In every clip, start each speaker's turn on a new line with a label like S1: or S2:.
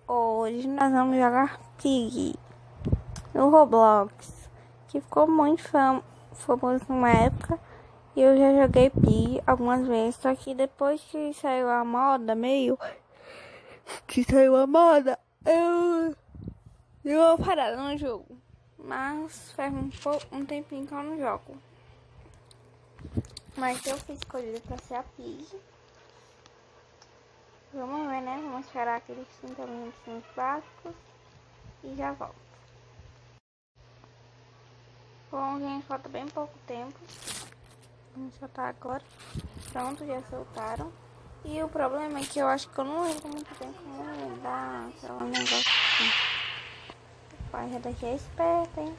S1: Hoje nós vamos jogar Pig no Roblox, que ficou muito famoso numa época. E eu já joguei Pig algumas vezes, só que depois que saiu a moda, eu dei uma parada no jogo. Mas faz um tempinho que eu não jogo. Mas eu fui escolhida pra ser a Pig. Vamos ver, né? Vamos esperar aqueles 30 minutos básicos e já volto. Bom, gente, falta bem pouco tempo. Vamos soltar agora. Pronto, já soltaram. E o problema é que eu acho que eu não lembro muito bem como dar aquele negócio assim. O pai já deixei esperto, hein?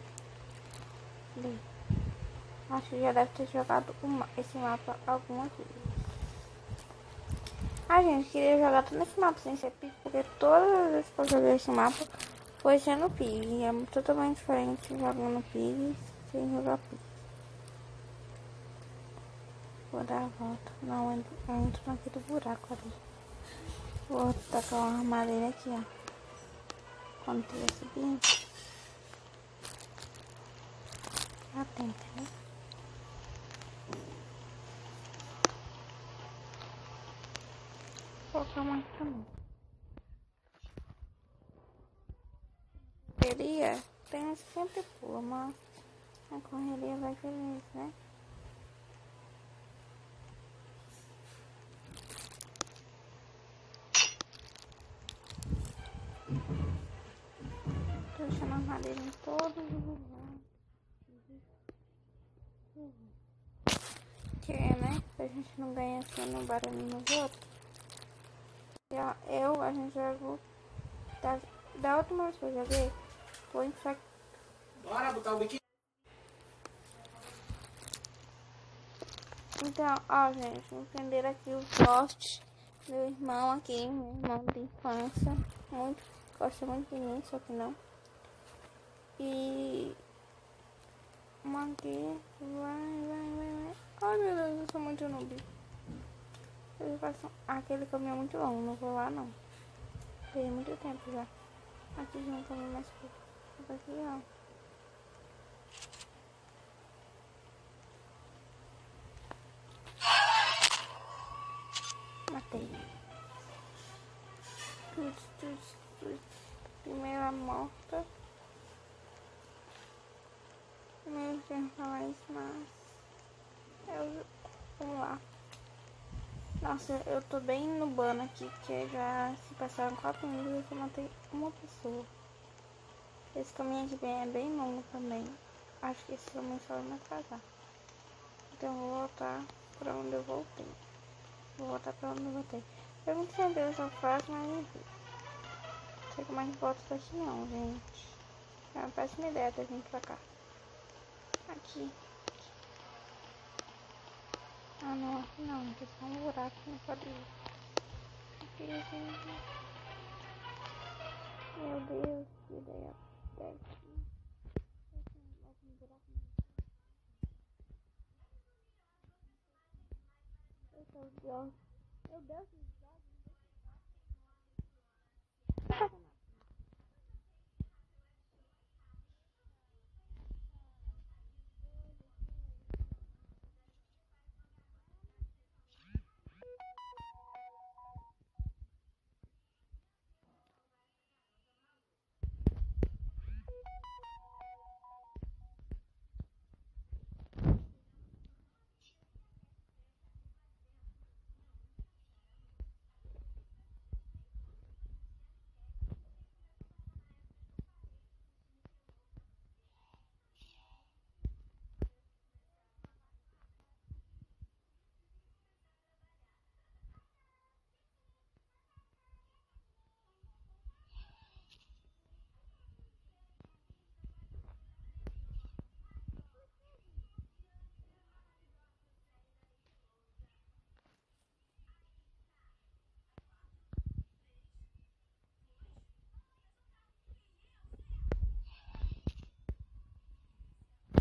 S1: Acho que já deve ter jogado esse mapa algumas vezes. A gente queria jogar todo esse mapa sem ser Pig, porque todas as vezes que eu joguei esse mapa foi sendo Pig. E é totalmente diferente jogando Pig sem jogar Pig. Vou dar a volta. Não, eu entro naquele buraco ali. Vou tacar uma armadilha aqui, ó. Quando tiver subindo. Já tenta, né? Vou colocar mais também. Correria tem uns que sempre pula, mas a correria vai querer isso, né? Tô deixando a armadilha em todos os lugares. Que é, né? A gente não ganha assim no barulho nos outros. A gente jogou. Da última vez que eu joguei, foi infectado.
S2: Bora botar o biquíni.
S1: Então, ó, gente, entenderam aqui o post. Meu irmão aqui, meu irmão de infância. Gosta muito de mim, só que não. E uma aqui, vai. Ai meu Deus, eu sou muito noob. Aquele caminho é muito longo, não vou lá não. Tem muito tempo já. Aqui já não caminho mais pouco. Aqui ó. Matei. Primeira morta. Primeiro quero falar isso, mas vamos lá. Nossa, eu tô bem nubando aqui, porque já se passaram 4 minutos e eu matei uma pessoa. Esse caminho aqui é bem longo também. Acho que esse caminho só vai me atrasar. Então eu vou voltar pra onde eu voltei. Eu não sei se eu faço, mas enfim. Não sei como é que volta daqui não, gente. É uma péssima ideia da gente pra cá. Aqui. Ah não, aqui não, aqui é só um buraco, não pode ir. Aqui, gente. Meu Deus, que ideia péssima. Meu Deus. Meu Deus do céu.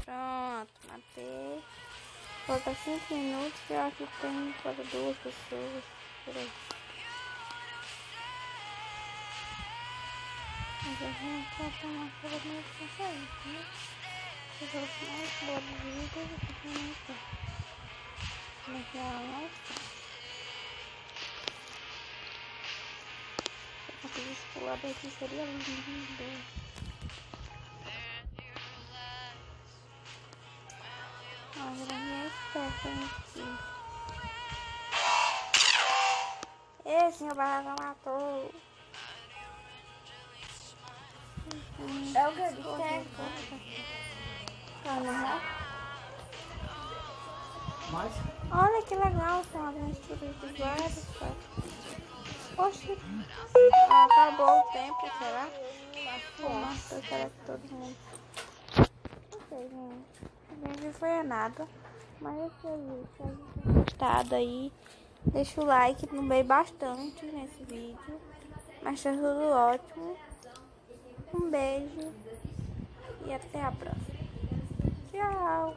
S1: Pronto, matei. Falta 5 minutos e eu acho que tem para 2 pessoas por aí. Mas a gente vai tomar aquela medicação aí, né? Eu vou mais boa de vida do que também tem. Mas ela não está. Aquele escolar aqui seria lindo. Olha, a minha esperta aqui. Esse meu barraca matou.
S3: É o que eu disse.
S2: Mas,
S1: Olha que legal, tem uma mistura de vários. Oxi, acabou o tempo, será? Nossa, eu quero que todo mundo. Não sei, gente. O vídeo foi nada. Mas eu sei, se a gente gostado aí, deixa o like, não veio bastante nesse vídeo. Mas tá tudo ótimo. Um beijo e até a próxima. Tchau!